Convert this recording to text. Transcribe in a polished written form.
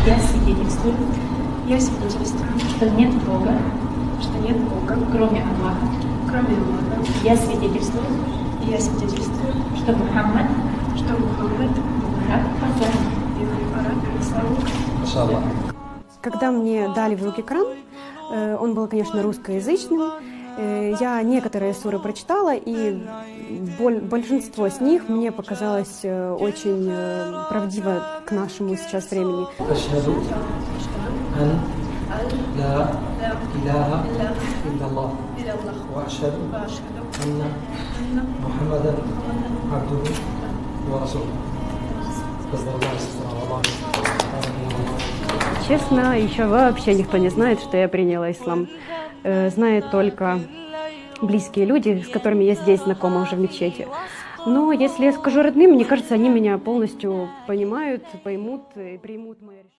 Я свидетельствую, Я свидетельствую, что нет Бога, что нет Бога, кроме Аллаха. кроме Аллаха. Я свидетельствую, Я свидетельствую, что Мухаммад что Мухаммад раб посланник. его раб и посланник. Иншаллах. Когда мне дали в руки Коран, он был, конечно, русскоязычным. Я некоторые суры прочитала, и большинство с них мне показалось очень правдиво к нашему сейчас времени. أشهد أن لا إله إلا الله وأشهد أن محمدا عبده ورسوله. Честно, еще вообще никто не знает, что я приняла ислам. Знают только близкие люди, с которыми я здесь знакома уже в мечети. Но если я скажу родным, мне кажется, они меня полностью понимают, поймут и примут мое решение.